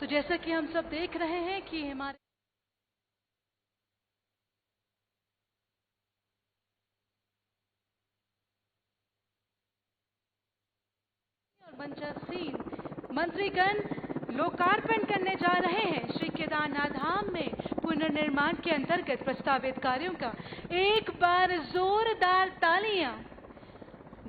तो जैसा कि हम सब देख रहे हैं कि हमारे मंचासीन मंत्रीगण लोकार्पण करने जा रहे हैं श्री केदारनाथ धाम में पुनर्निर्माण के अंतर्गत प्रस्तावित कार्यों का। एक बार जोरदार तालियां।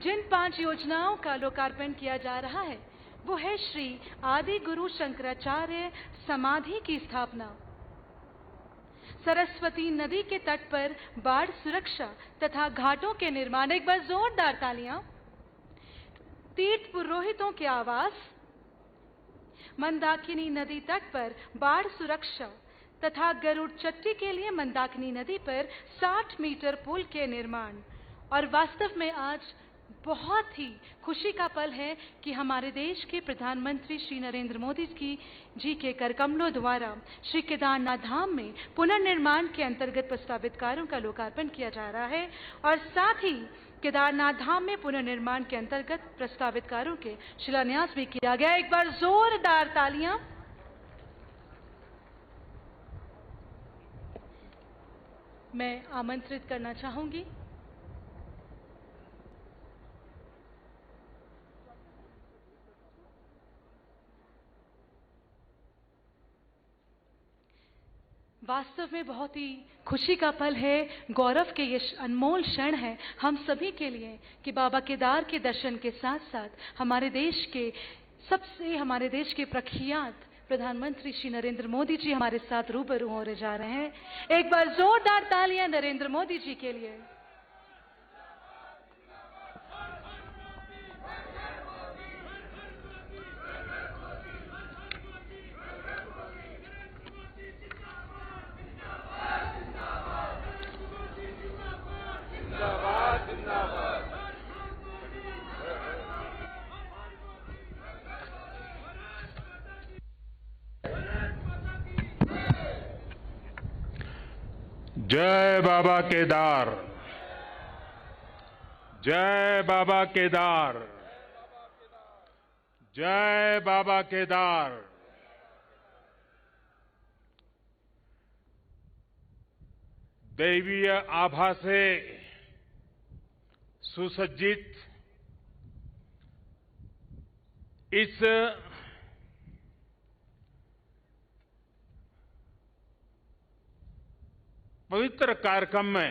जिन 5 योजनाओं का लोकार्पण किया जा रहा है वो है श्री आदि गुरु शंकराचार्य समाधि की स्थापना, सरस्वती नदी के तट पर बाढ़ सुरक्षा तथा घाटों के निर्माण। एक बार जोरदार तालियां। तीर्थ पुरोहितों के आवास, मंदाकिनी नदी तट पर बाढ़ सुरक्षा तथा गरुड़ चट्टी के लिए मंदाकिनी नदी पर 60 मीटर पुल के निर्माण। और वास्तव में आज बहुत ही खुशी का पल है कि हमारे देश के प्रधानमंत्री श्री नरेंद्र मोदी जी के करकमलों द्वारा श्री केदारनाथ धाम में पुनर्निर्माण के अंतर्गत प्रस्तावित कार्यों का लोकार्पण किया जा रहा है और साथ ही केदारनाथ धाम में पुनर्निर्माण के अंतर्गत प्रस्तावित कार्यों के शिलान्यास भी किया गया। एक बार जोरदार तालियां। मैं आमंत्रित करना चाहूंगी वास्तव में बहुत ही खुशी का पल है, गौरव के ये अनमोल क्षण है हम सभी के लिए कि बाबा केदार के दर्शन के साथ साथ हमारे देश के प्रख्यात प्रधानमंत्री श्री नरेंद्र मोदी जी हमारे साथ रूबरू होने जा रहे हैं। एक बार जोरदार तालियां नरेंद्र मोदी जी के लिए। जय बाबा केदार, जय बाबा केदार, जय बाबा केदार। दैवीय आभा से सुसज्जित इस पवित्र कार्यक्रम में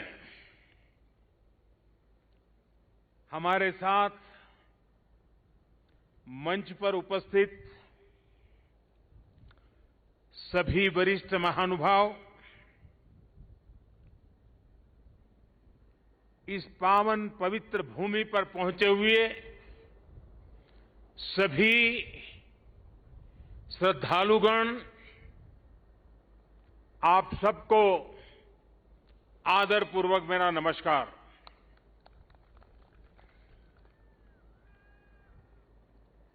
हमारे साथ मंच पर उपस्थित सभी वरिष्ठ महानुभाव, इस पावन पवित्र भूमि पर पहुंचे हुए सभी श्रद्धालुगण, आप सबको आदरपूर्वक मेरा नमस्कार।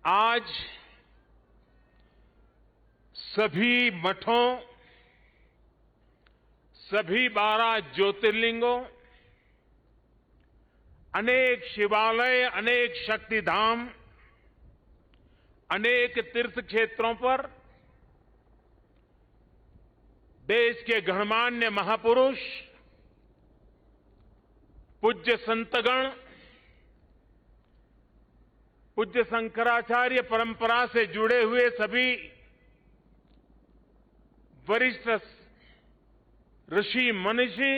आज सभी मठों, सभी 12 ज्योतिर्लिंगों, अनेक शिवालय, अनेक शक्तिधाम, अनेक तीर्थ क्षेत्रों पर देश के गणमान्य महापुरुष, पूज्य संतगण, पूज्य शंकराचार्य परंपरा से जुड़े हुए सभी वरिष्ठ ऋषि मनीषी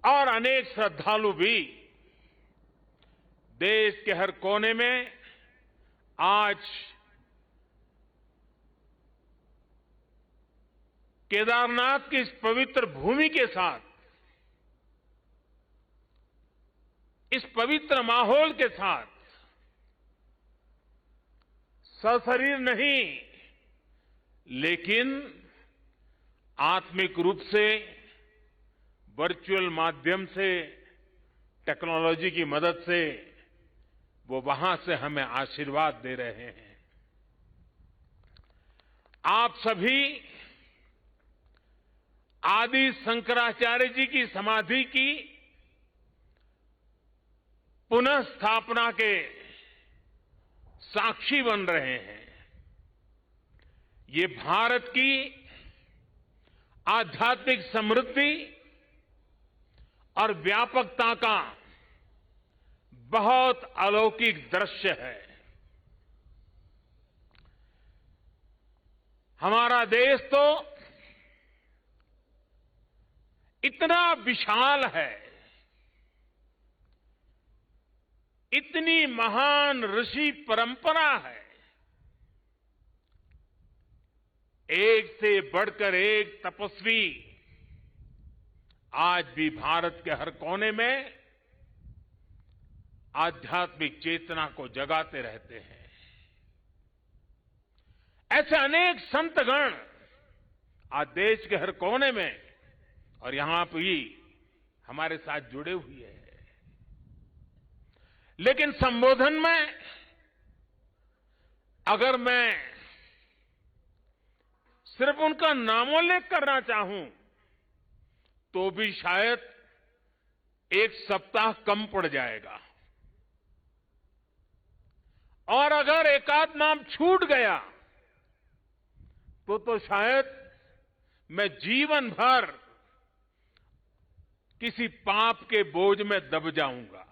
और अनेक श्रद्धालु भी देश के हर कोने में आज केदारनाथ की इस पवित्र भूमि के साथ, इस पवित्र माहौल के साथ सशरीर नहीं लेकिन आत्मिक रूप से वर्चुअल माध्यम से, टेक्नोलॉजी की मदद से वो वहां से हमें आशीर्वाद दे रहे हैं। आप सभी आदि शंकराचार्य जी की समाधि की पुनः स्थापना के साक्षी बन रहे हैं। ये भारत की आध्यात्मिक समृद्धि और व्यापकता का बहुत अलौकिक दृश्य है। हमारा देश तो इतना विशाल है, इतनी महान ऋषि परंपरा है, एक से बढ़कर एक तपस्वी आज भी भारत के हर कोने में आध्यात्मिक चेतना को जगाते रहते हैं। ऐसे अनेक संतगण आज देश के हर कोने में और यहां भी हमारे साथ जुड़े हुए हैं। लेकिन संबोधन में अगर मैं सिर्फ उनका नामोल्लेख करना चाहूं तो भी शायद एक सप्ताह कम पड़ जाएगा, और अगर एकाध नाम छूट गया तो शायद मैं जीवन भर किसी पाप के बोझ में दब जाऊंगा।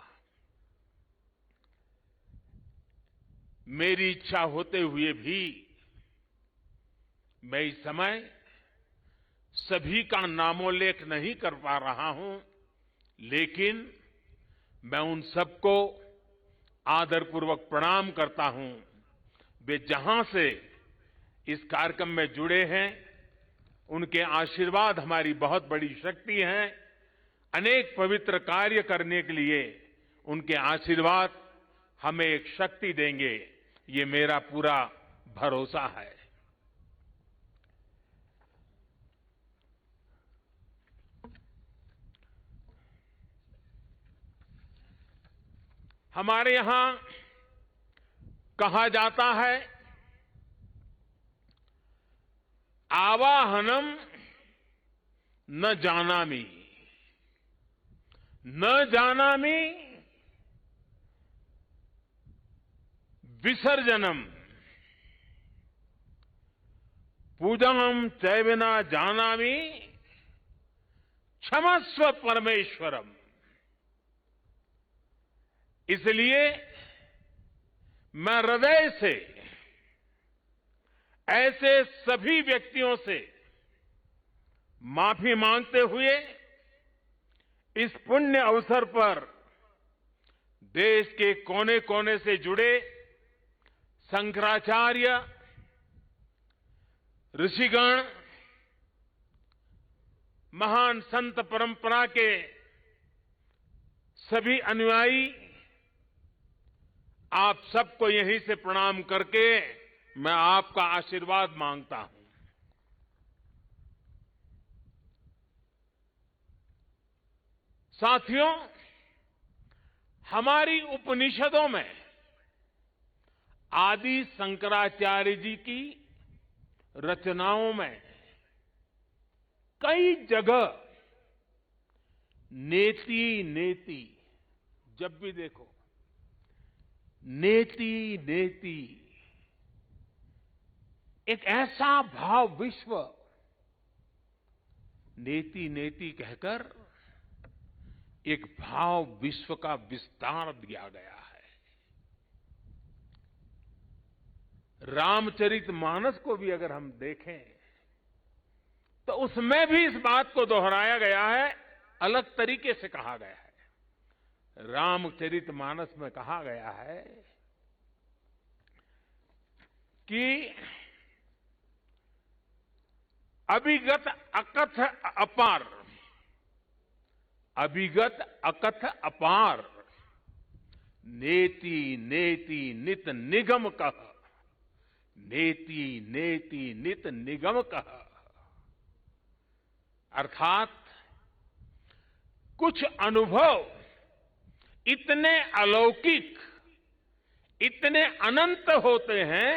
मेरी इच्छा होते हुए भी मैं इस समय सभी का नामोल्लेख नहीं कर पा रहा हूं, लेकिन मैं उन सबको आदरपूर्वक प्रणाम करता हूं। वे जहां से इस कार्यक्रम में जुड़े हैं, उनके आशीर्वाद हमारी बहुत बड़ी शक्ति है। अनेक पवित्र कार्य करने के लिए उनके आशीर्वाद हमें एक शक्ति देंगे, ये मेरा पूरा भरोसा है। हमारे यहां कहा जाता है, आवाहनम न जानामि, न जानामि विसर्जनम, पूजनम चैव न जानामि क्षमस्व परमेश्वरम। इसलिए मैं हृदय से ऐसे सभी व्यक्तियों से माफी मांगते हुए इस पुण्य अवसर पर देश के कोने कोने से जुड़े शंकराचार्य, ऋषिगण, महान संत परंपरा के सभी अनुयायी, आप सबको यहीं से प्रणाम करके मैं आपका आशीर्वाद मांगता हूं। साथियों, हमारी उपनिषदों में आदि शंकराचार्य जी की रचनाओं में कई जगह नेति नेति, जब भी देखो नेति नेति, एक ऐसा भाव विश्व, नेति नेति कहकर एक भाव विश्व का विस्तार दिया गया है। रामचरितमानस को भी अगर हम देखें तो उसमें भी इस बात को दोहराया गया है, अलग तरीके से कहा गया है। रामचरितमानस में कहा गया है कि अभिगत अकथ अपार, अभिगत अकथ अपार, नेति नेति नित निगम कह, नेति नेति नित निगम कह। अर्थात कुछ अनुभव इतने अलौकिक, इतने अनंत होते हैं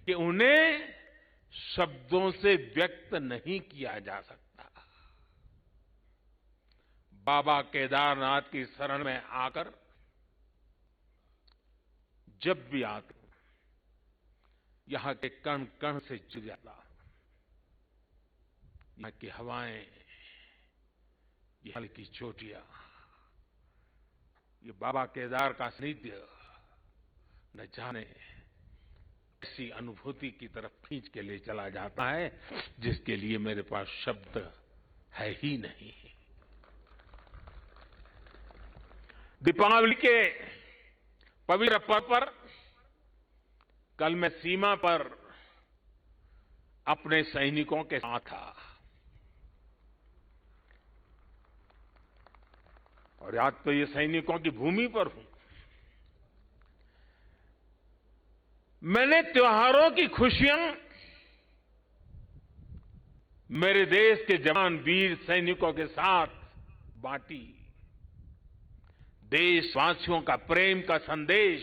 कि उन्हें शब्दों से व्यक्त नहीं किया जा सकता। बाबा केदारनाथ की शरण में आकर जब भी आते यहाँ के कण कण से जुड़ जाता हूं। यहाँ की हवाएं, ये हल्की चोटियां, ये बाबा केदार का सानिध्य न जाने ऐसी अनुभूति की तरफ खींच के ले चला जाता है जिसके लिए मेरे पास शब्द है ही नहीं। दीपावली के पवित्र पर्व पर कल मैं सीमा पर अपने सैनिकों के साथ था और आज तो ये सैनिकों की भूमि पर हूं। मैंने त्योहारों की खुशियां मेरे देश के जवान वीर सैनिकों के साथ बांटी। देशवासियों का प्रेम का संदेश,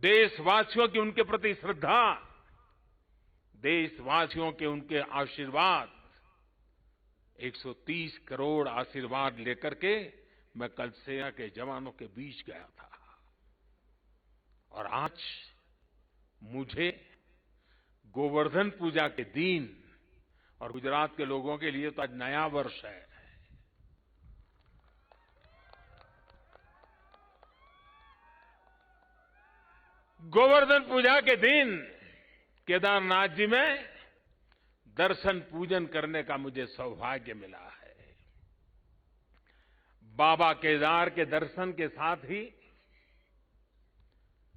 देशवासियों की उनके प्रति श्रद्धा, देशवासियों के उनके आशीर्वाद, 130 करोड़ आशीर्वाद लेकर के मैं कल सेना के जवानों के बीच गया था। और आज मुझे गोवर्धन पूजा के दिन, और गुजरात के लोगों के लिए तो आज नया वर्ष है, गोवर्धन पूजा के दिन केदारनाथ जी में दर्शन पूजन करने का मुझे सौभाग्य मिला है। बाबा केदार के दर्शन के साथ ही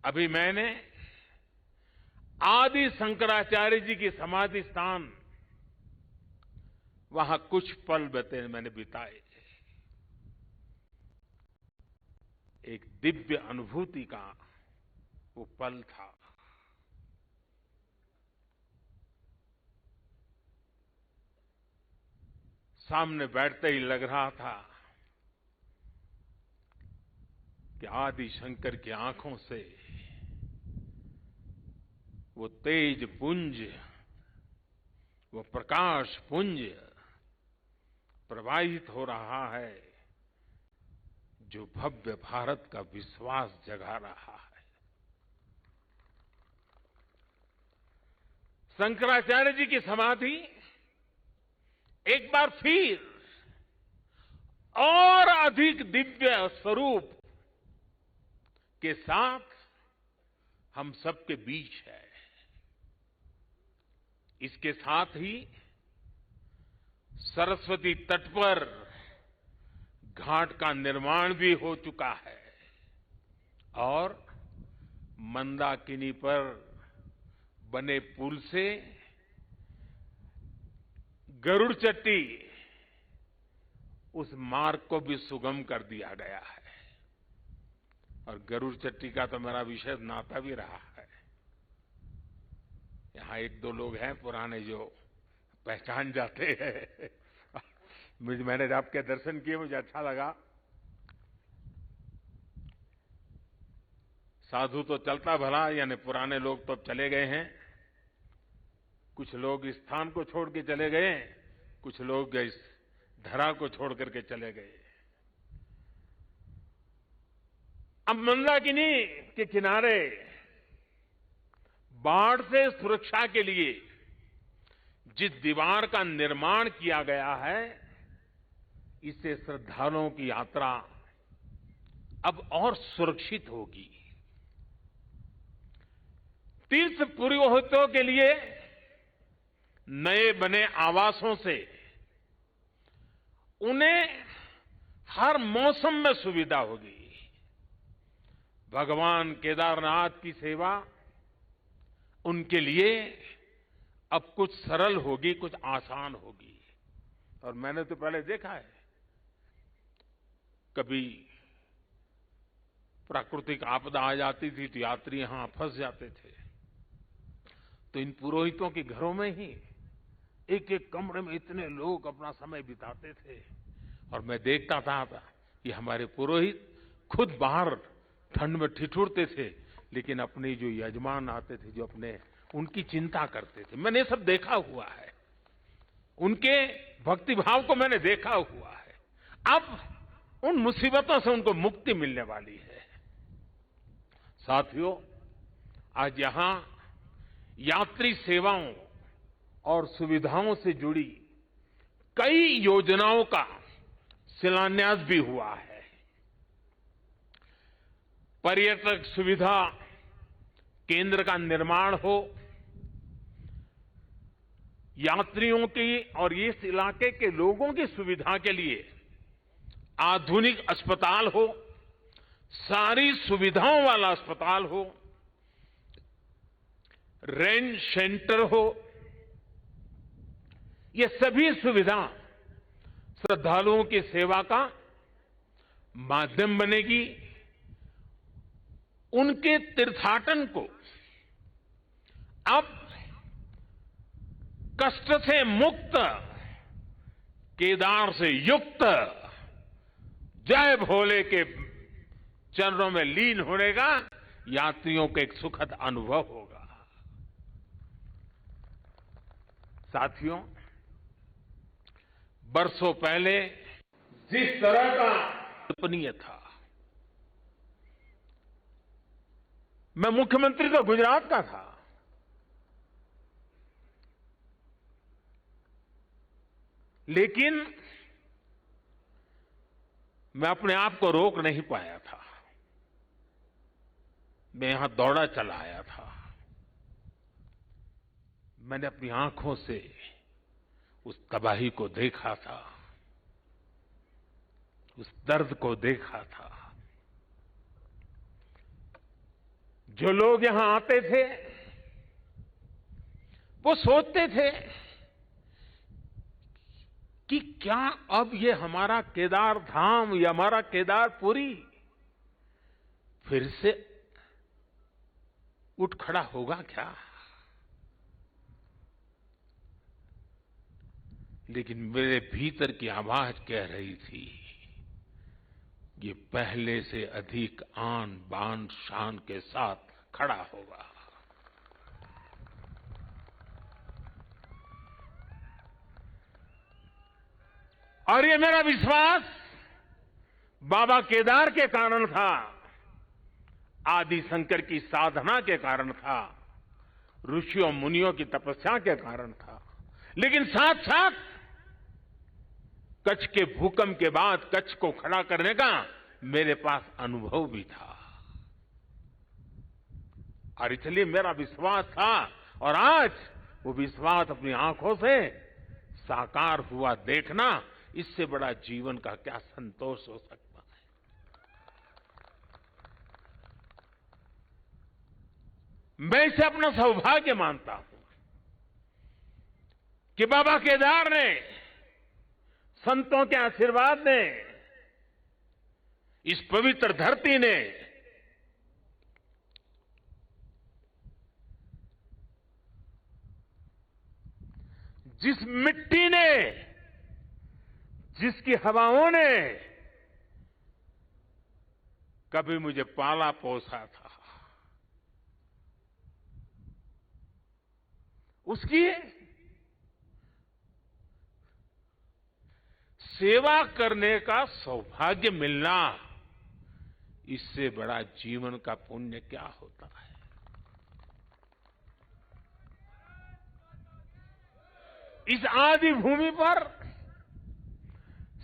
अभी मैंने आदि शंकराचार्य जी की समाधि स्थान, वहां कुछ पल मैंने बिताए। एक दिव्य अनुभूति का वो पल था। सामने बैठते ही लग रहा था कि आदि शंकर की आंखों से वो तेज पुंज, वो प्रकाश पुंज प्रवाहित हो रहा है जो भव्य भारत का विश्वास जगा रहा है। शंकराचार्य जी की समाधि एक बार फिर और अधिक दिव्य स्वरूप के साथ हम सबके बीच है। इसके साथ ही सरस्वती तट पर घाट का निर्माण भी हो चुका है और मंदाकिनी पर बने पुल से गरुड़ चट्टी, उस मार्ग को भी सुगम कर दिया गया है। और गरुड़ चट्टी का तो मेरा विशेष नाता भी रहा है। यहां एक दो लोग हैं पुराने जो पहचान जाते हैं। मैंने आपके दर्शन किए, मुझे अच्छा लगा। साधु तो चलता भला, यानी पुराने लोग तो चले गए हैं। कुछ लोग इस स्थान को छोड़ के चले गए, कुछ लोग इस धरा को छोड़ करके चले गए। अब मंदाकिनी के किनारे बाढ़ से सुरक्षा के लिए जिस दीवार का निर्माण किया गया है, इससे श्रद्धालुओं की यात्रा अब और सुरक्षित होगी। तीर्थ पुरोहितों के लिए नए बने आवासों से उन्हें हर मौसम में सुविधा होगी। भगवान केदारनाथ की सेवा उनके लिए अब कुछ सरल होगी, कुछ आसान होगी। और मैंने तो पहले देखा है, कभी प्राकृतिक आपदा आ जाती थी तो यात्री यहां फंस जाते थे, तो इन पुरोहितों के घरों में ही एक एक कमरे में इतने लोग अपना समय बिताते थे। और मैं देखता था कि हमारे पुरोहित खुद बाहर ठंड में ठिठुरते थे, लेकिन अपने जो यजमान आते थे, जो अपने उनकी चिंता करते थे। मैंने सब देखा हुआ है, उनके भक्ति भाव को मैंने देखा हुआ है। अब उन मुसीबतों से उनको मुक्ति मिलने वाली है। साथियों, आज यहां यात्री सेवाओं और सुविधाओं से जुड़ी कई योजनाओं का शिलान्यास भी हुआ है। पर्यटक सुविधा केंद्र का निर्माण हो, यात्रियों की और इस इलाके के लोगों की सुविधा के लिए आधुनिक अस्पताल हो, सारी सुविधाओं वाला अस्पताल हो, रेंट सेंटर हो, ये सभी सुविधा श्रद्धालुओं की सेवा का माध्यम बनेगी। उनके तीर्थाटन को अब कष्ट से मुक्त, केदार से युक्त, जय भोले के चरणों में लीन होने का यात्रियों को एक सुखद अनुभव होगा। साथियों, बरसों पहले जिस तरह का कल्पनीय था, मैं मुख्यमंत्री तो गुजरात का था, लेकिन मैं अपने आप को रोक नहीं पाया था। मैं यहां दौड़ा चला आया था। मैंने अपनी आंखों से उस तबाही को देखा था, उस दर्द को देखा था। जो लोग यहां आते थे वो सोचते थे कि क्या अब ये हमारा केदार धाम या हमारा केदारपुरी फिर से उठ खड़ा होगा क्या? लेकिन मेरे भीतर की आवाज कह रही थी, ये पहले से अधिक आन बान शान के साथ खड़ा होगा। और ये मेरा विश्वास बाबा केदार के कारण था, आदि शंकर की साधना के कारण था, ऋषियों मुनियों की तपस्या के कारण था, लेकिन साथ साथ कच्छ के भूकंप के बाद कच्छ को खड़ा करने का मेरे पास अनुभव भी था। और इसलिए मेरा विश्वास था, और आज वो विश्वास अपनी आंखों से साकार हुआ देखना, इससे बड़ा जीवन का क्या संतोष हो सकता है। मैं इसे अपना सौभाग्य मानता हूं कि बाबा केदार ने, संतों के आशीर्वाद ने, इस पवित्र धरती ने जिस मिट्टी ने, जिसकी हवाओं ने कभी मुझे पाला पोसा था, उसकी सेवा करने का सौभाग्य मिलना, इससे बड़ा जीवन का पुण्य क्या होता है। इस आदि भूमि पर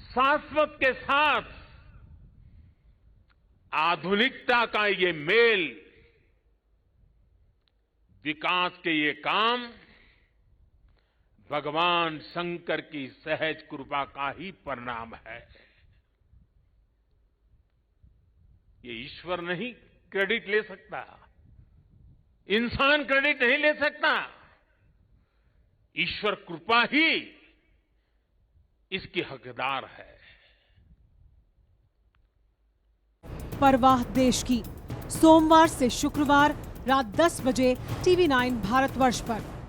शाश्वत के साथ आधुनिकता का ये मेल, विकास के ये काम भगवान शंकर की सहज कृपा का ही परिणाम है। ये ईश्वर नहीं क्रेडिट ले सकता, इंसान क्रेडिट नहीं ले सकता, ईश्वर कृपा ही इसकी हकदार है। परवाह देश की, सोमवार से शुक्रवार रात 10 बजे TV9 भारतवर्ष पर।